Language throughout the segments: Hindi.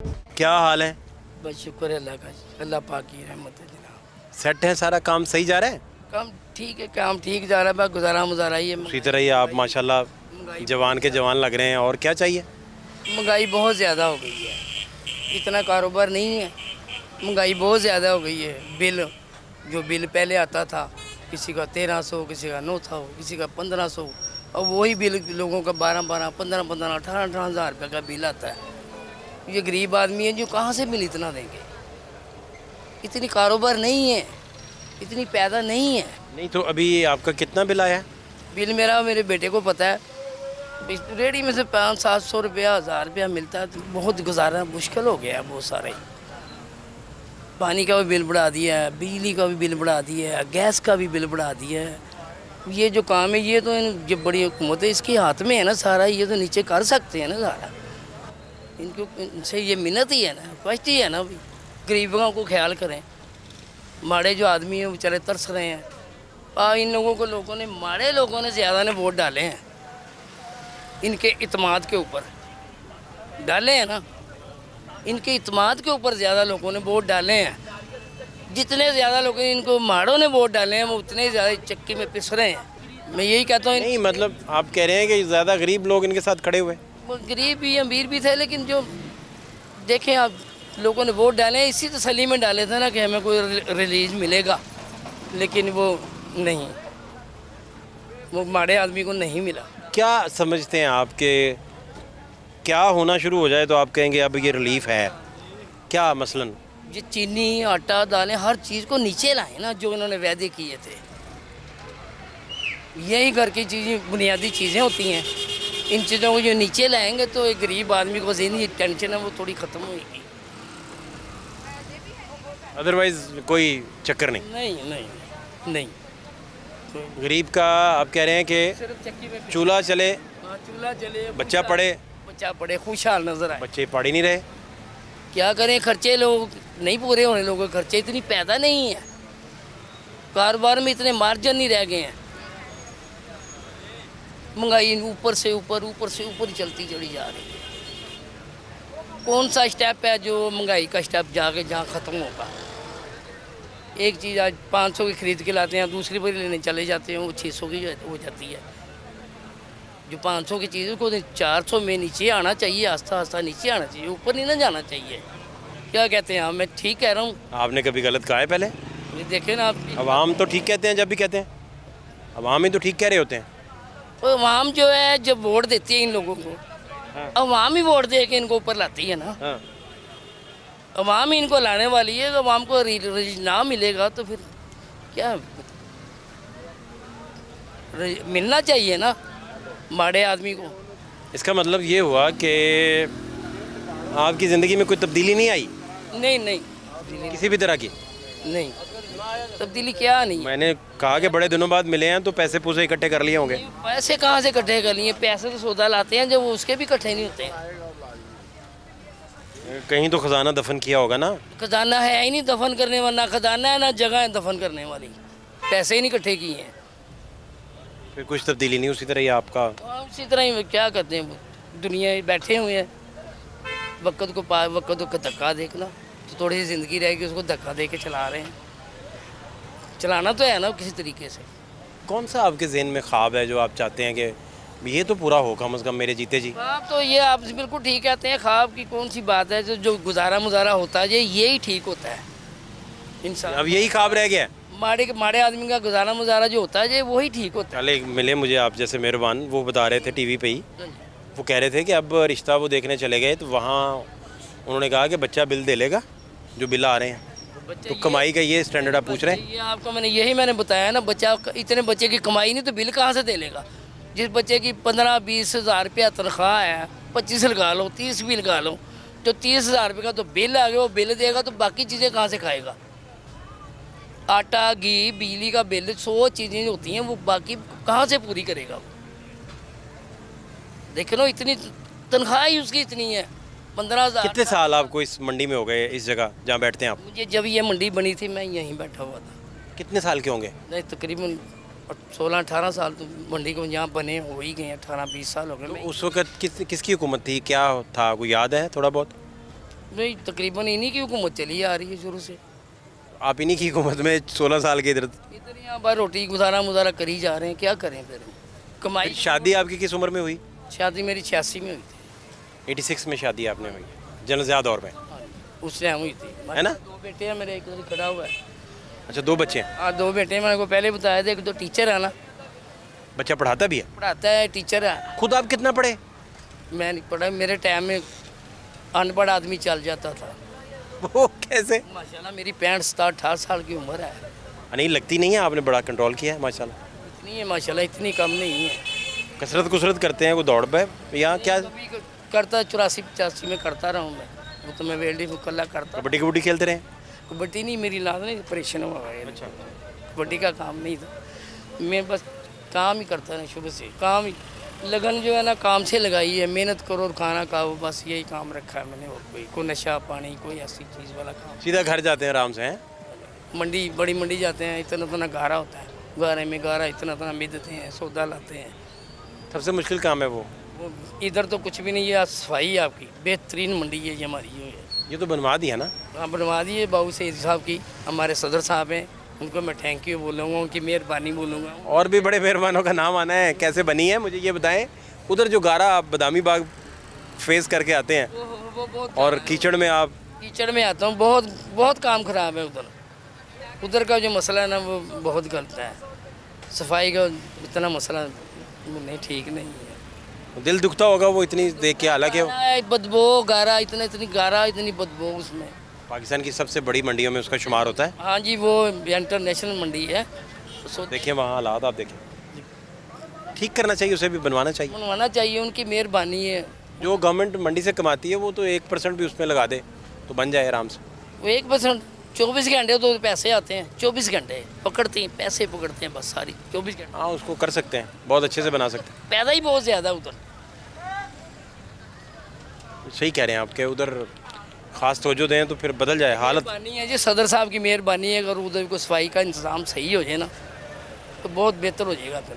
क्या हाल है? बस शुक्र है अल्लाह का, अल्लाह पाक की रहमत है जनाब। सेट है, सारा काम सही जा रहा है? काम ठीक है, काम ठीक जा रहा है, बस गुजारा मुजारा ही है। उसी तरह ही आप माशाल्लाह जवान के जवान लग रहे हैं। और क्या चाहिए? महंगाई बहुत ज़्यादा हो गई है, इतना कारोबार नहीं है, महंगाई बहुत ज़्यादा हो गई है। बिल जो बिल पहले आता था, किसी का 1300, किसी का 900, किसी का 1500, और वही बिल लोगों का 12-12, 15-15, 18-18 हज़ार रुपये का बिल आता है। ये गरीब आदमी है जो कहाँ से बिल इतना देंगे? इतनी कारोबार नहीं है, इतनी पैदा नहीं है। नहीं तो अभी आपका कितना बिल आया है? बिल मेरा मेरे बेटे को पता है, रेडी में से 500-700 रुपया, 1000 रुपया मिलता है, तो बहुत गुजारना मुश्किल हो गया है। बहुत सारे पानी का भी बिल बढ़ा दिया है, बिजली का भी बिल बढ़ा दिया है, गैस का भी बिल बढ़ा दिया है। ये जो काम है ये तो जो बड़ी हुकूमत है इसके हाथ में है ना सारा, ये तो नीचे कर सकते हैं ना सारा। इनको इनसे ये मिन्नत ही है ना, फर्स्ट ही है ना, भाई गरीबों को ख्याल करें। माड़े जो आदमी हैं बेचारे तरस रहे हैं। इन लोगों ने माड़े लोगों ने ज़्यादा ने वोट डाले हैं, इनके इत्माद के ऊपर डाले हैं ना, इनके इत्माद के ऊपर ज़्यादा लोगों ने वोट डाले हैं। जितने ज़्यादा लोगों ने इनको माड़ों ने वोट डाले हैं वो उतने ज़्यादा चक्की में पिस रहे हैं। मैं यही कहता हूँ। नहीं मतलब आप कह रहे हैं कि ज़्यादा गरीब लोग इनके साथ खड़े हुए हैं? वो गरीब भी अमीर भी थे, लेकिन जो देखें आप लोगों ने वोट डाले इसी तसल्ली में डाले थे ना कि हमें कोई रिलीज मिलेगा, लेकिन वो नहीं, वो माड़े आदमी को नहीं मिला। क्या समझते हैं आपके क्या होना शुरू हो जाए तो आप कहेंगे अब ये रिलीफ है? क्या मसलन? ये चीनी, आटा, दालें, हर चीज़ को नीचे लाए ना, जो इन्होंने वादे किए थे। यही घर की चीज़ें बुनियादी चीज़ें होती हैं, इन चीज़ों को जो नीचे लाएंगे तो एक गरीब आदमी को ज़हनी टेंशन है वो थोड़ी ख़त्म होगी। अदरवाइज कोई चक्कर नहीं? नहीं नहीं नहीं, गरीब का आप कह रहे हैं कि सिर्फ चक्की में चूल्हा चले, चूल्हा जले, बच्चा पढ़े, बच्चा पढ़े, खुशहाल नजर आए। बच्चे पढ़ ही नहीं रहे। क्या करें, खर्चे लोग नहीं पूरे होने, लोगों के खर्चे इतनी पैदा नहीं है, कारोबार में इतने मार्जिन नहीं रह गए हैं। महंगाई ऊपर से ऊपर, ऊपर से ऊपर ही चलती चली जा रही है। कौन सा स्टेप है जो महंगाई का स्टेप जाके जहाँ ख़त्म होगा? एक चीज़ आज 500 की खरीद के लाते हैं, दूसरी बार लेने चले जाते हैं वो 600 की हो जाती है। जो 500 की चीज़ को 400 में नीचे आना चाहिए, आस्ता आस्ता नीचे आना चाहिए, ऊपर नहीं ना जाना चाहिए। क्या कहते हैं? मैं ठीक कह रहा हूँ? आपने कभी गलत कहा है पहले? ये देखें ना आप, अवाम तो ठीक कहते हैं, जब भी कहते हैं अवाम ही तो ठीक कह रहे होते हैं। तो अवाम जो है जब वोट देती है इन लोगों को, अवाम ही वोट दे के इनको ऊपर लाती है ना। हाँ। अवाम ही इनको लाने वाली है। तो अवाम को ना मिलेगा तो फिर क्या मिलना चाहिए ना माड़े आदमी को। इसका मतलब ये हुआ कि आपकी ज़िंदगी में कोई तब्दीली नहीं आई नहीं नहीं किसी भी तरह की? नहीं, तब्दीली क्या नहीं। मैंने कहा कि बड़े दिनों बाद मिले हैं तो पैसे पूसे इकट्ठे कर लिए होंगे। पैसे कहाँ से इकट्ठे कर लिए? पैसे तो सौदा लाते हैं जब वो उसके भी इकट्ठे नहीं होते हैं। कहीं तो खजाना दफन किया होगा ना? खजाना है ही नहीं दफन करने वाला, ना खजाना है ना जगह है दफन करने वाली, पैसे ही नहीं इकट्ठे किए हैं। फिर कुछ तब्दीली नहीं, उसी तरह ही आपका? उसी तरह ही क्या करते हैं, दुनिया में बैठे हुए हैं, वक्त को धक्का देखना, तो थोड़ी सी ज़िंदगी रहेगी उसको धक्का दे के चला रहे हैं। चलाना तो है ना किसी तरीके से। कौन सा आपके जहन में ख्वाब है जो आप चाहते हैं कि ये तो पूरा हो कम अज़ कम मेरे जीते जी? ख्वाब तो ये आप बिल्कुल ठीक कहते हैं, ख्वाब की कौन सी बात है? जो गुजारा मुजारा होता है यही ठीक होता है इंसान। अब यही ख्वाब रह गया है? माड़े आदमी का गुजारा मुजारा जो होता है ये वही ठीक होता है। चले मिले मुझे आप जैसे मेहरबान, वो बता रहे थे टीवी पे ही, वो कह रहे थे कि अब रिश्ता वो देखने चले गए तो वहाँ उन्होंने कहा कि बच्चा बिल दे लेगा जो बिल आ रहे हैं। तो कमाई का ये स्टैंडर्ड आप पूछ रहे हैं? ये आपको मैंने बताया ना, बच्चा इतने बच्चे की कमाई नहीं तो बिल कहाँ से दे लेगा? जिस बच्चे की 15-20 हज़ार रुपया तनख्वाह है, 25 लगा लो, 30 भी लगा लो, तो 30 हज़ार रुपये का तो बिल आ गया, वो बिल देगा तो बाकी चीज़ें कहाँ से खाएगा? आटा, घी, बिजली का बिल, 100 चीज़ें होती हैं, वो बाकी कहाँ से पूरी करेगा वो? देख लो इतनी तनख्वाह ही उसकी इतनी है, 15,000। कितने साल आपको इस मंडी में हो गए, इस जगह जहाँ बैठते हैं आप? मुझे जब ये मंडी बनी थी मैं यहीं बैठा हुआ था। कितने साल के होंगे? नहीं, तकरीबन 16-18 साल तो मंडी को यहाँ बने हो ही गए, 18-20 साल हो गए। तो उस वक्त किसकी हुकूमत थी, क्या था, कोई याद है थोड़ा बहुत? नहीं, तकरीबन इन्हीं की हुकूमत चली आ रही है शुरू से। आप इन्हीं की हुकूमत में 16 साल के इधर। इधर यहाँ पर रोटी गुजारा मुजारा करी जा रहे हैं, क्या करें फिर। कमाई। शादी आपकी किस उम्र में हुई? शादी मेरी 86 में हुई थी। 86 में शादी आपने हुई, जनज़्यादा दौर में, हाँ, उस टाइम हुई थी। है ना? 2 बेटे हैं मेरे, एक उधर खड़ा हुआ है। अच्छा, 2 बच्चे हैं। हाँ, 2 बेटे हैं, मैंने को पहले बताया था। एक तो टीचर है ना, बच्चा पढ़ाता भी है? पढ़ाता है, टीचर है। खुद आप कितना पढ़े? मैं नहीं पढ़ा, मेरे टाइम में अनपढ़ आदमी चल जाता था। वो कैसे? माशाल्लाह मेरी 65-68 साल की उम्र है। नहीं लगती नहीं है, आपने बड़ा कंट्रोल किया है माशाल्लाह। इतनी है माशाल्लाह, इतनी कम नहीं है। कसरत करते हैं, वो दौड़ पे या क्या? कभी करता 84-85 में करता रहा हूँ मैं। वो तो मैं वेल्डिंग कल्ला करता। कबड्डी कबड्डी खेलते रहे? कबड्डी नहीं, मेरी लाद नहीं ऑपरेशन हुआ है। अच्छा, कबड्डी का काम नहीं था। मैं बस काम ही करता रहा शुरू से। काम ही लगन जो है ना, काम से लगाई है। मेहनत करो और खाना खाओ, बस यही काम रखा है मैंने। और कोई नशा पानी कोई ऐसी चीज़ वाला काम। सीधा घर जाते हैं आराम से? हैं? मंडी, बड़ी मंडी जाते हैं, इतना इतना गारा होता है। गारे में गारा इतना इतना मिदते हैं, सौदा लाते हैं। सबसे मुश्किल काम है वो। इधर तो कुछ भी नहीं है। सफाई है आपकी, बेहतरीन मंडी है ये हमारी। ये तो बनवा दिया ना? हाँ, बनवा दिए बाबू सईद साहब की, हमारे सदर साहब हैं। उनको मैं थैंक यू बोलूँगा, उनकी मेहरबानी बोलूँगा। और भी बड़े मेहरबानों का नाम आना है। कैसे बनी है मुझे ये बताएं। उधर जो गारा आप बदामी बाग फेस करके आते हैं वो बहुत और कीचड़ में आप। कीचड़ में आता हूँ, बहुत बहुत काम खराब है उधर। उधर का जो मसला है ना, वो बहुत गलत है। सफाई का इतना मसला नहीं, ठीक नहीं है। दिल दुखता होगा वो इतनी देख के, हालांकि बदबू गारा, इतनी गारा, इतनी बदबू उसमें। पाकिस्तान की सबसे बड़ी मंडियों में उसका शुमार होता है। हाँ जी, वो इंटरनेशनल मंडी है। देखिए वहाँ हालात आप देखें, ठीक करना चाहिए, उसे भी बनवाना चाहिए। बनवाना चाहिए, उनकी मेहरबानी है। जो गवर्नमेंट मंडी से कमाती है वो तो 1% भी उसमें लगा दे तो बन जाए आराम से। वो 1% 24 घंटे तो पैसे आते हैं। 24 घंटे पकड़ते हैं, पैसे पकड़ते हैं बस सारी 24 घंटे। हाँ, उसको कर सकते हैं, बहुत अच्छे से बना सकते हैं। पैदा ही बहुत ज़्यादा उधर। सही कह रहे हैं आपके, उधर खास तवज्जो दें तो फिर बदल जाए हालत। मेहरबानी है जी, सदर साहब की मेहरबानी है। अगर उधर को सफाई का इंतज़ाम सही हो जाए ना, तो बहुत बेहतर हो जाएगा फिर,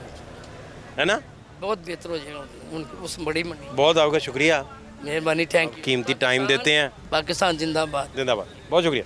है ना? बहुत बेहतर हो जाएगा उनकी उस बड़ी मंडी। बहुत आपका शुक्रिया, मेहरबानी, थैंक यू। कीमती टाइम देते हैं। पाकिस्तान जिंदाबाद। जिंदाबाद, बहुत शुक्रिया।